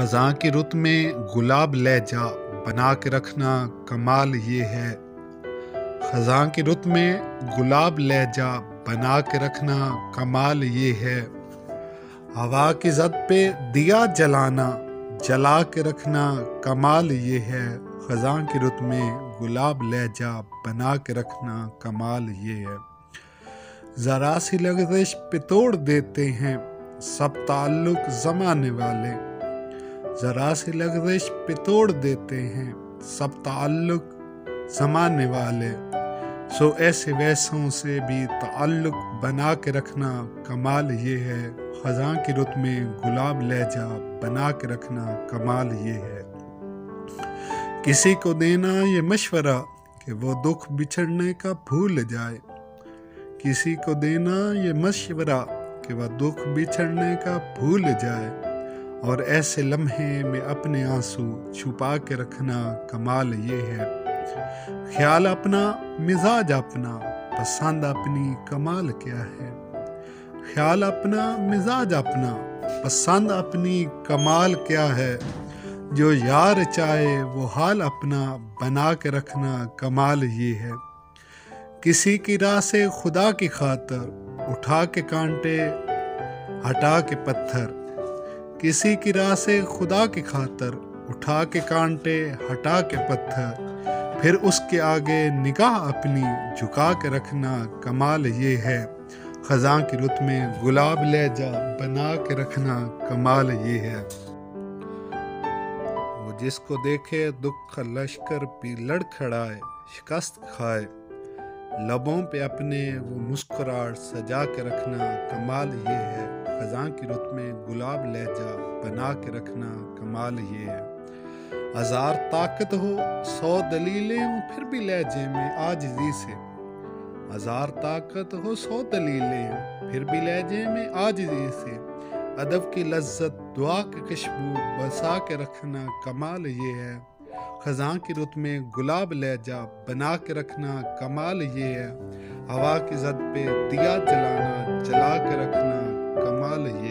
خزاں کی رت میں گلاب لہجہ بنا کے رکھنا کمال یہ ہے۔ خزاں کی رت میں گلاب لہجہ بنا کے رکھنا کمال یہ ہے۔ ہوا کی زد پہ دیا جلانا جلا کے رکھنا کمال یہ ہے۔ خزاں کی رت میں گلاب لہجہ بنا کے رکھنا کمال یہ ہے۔ ذرا سی لغزش پہ توڑ دیتے ہیں سب تعلق زمانے والے، ذرا سی لغزش پہ توڑ دیتے ہیں سب تعلق زمانے والے، سو ایسے ویسوں سے بھی تعلق بنا کے رکھنا کمال یہ ہے۔ خزاں کی رت میں گلاب لہجہ بنا کے رکھنا کمال یہ ہے۔ کسی کو دینا یہ مشورہ کہ وہ دکھ بچھڑنے کا بھول جائے، کسی کو دینا یہ مشورہ کہ وہ دکھ بچھڑنے کا بھول جائے، اور ایسے لمحے میں اپنے آنسو چھپا کے رکھنا کمال یہ ہے۔ خیال اپنا مزاج اپنا پسند اپنی کمال کیا ہے، خیال اپنا مزاج اپنا پسند اپنی کمال کیا ہے، جو یار چاہے وہ حال اپنا بنا کے رکھنا کمال یہ ہے۔ کسی کی راہ سے خدا کی خاطر اٹھا کے کانٹے ہٹا کے پتھر، کسی کی راہ سے خدا کی خاطر اٹھا کے کانٹے ہٹا کے پتھر، پھر اس کے آگے نگاہ اپنی جھکا کے رکھنا کمال یہ ہے۔ خزاں کی رت میں گلاب لہجہ بنا کے رکھنا کمال یہ ہے۔ وہ جس کو دیکھے دکھ کا لشکر بھی لڑکھڑائے شکست کھائے، لبوں پہ اپنے وہ مسکراہٹ سجا کے رکھنا کمال یہ ہے۔ خزاں کی رت میں گلاب لہجہ بنا کے رکھنا کمال یہ ہے۔ ہزار طاقت ہو 100 دلیلیں ہوں پھر بھی لہجے میں عاجزی سے، ہزار طاقت ہو 100 دلیلیں ہوں پھر بھی لہجے میں عاجزی سے، ادب کی لذت دعا کی خوشبو بسا کے رکھنا کمال یہ ہے۔ خزاں کی رت میں گلاب لہجہ بنا کے رکھنا کمال یہ ہے۔ ہوا کی زد پہ دیا جلانا جلا کے رکھنا کمال یہ ہے۔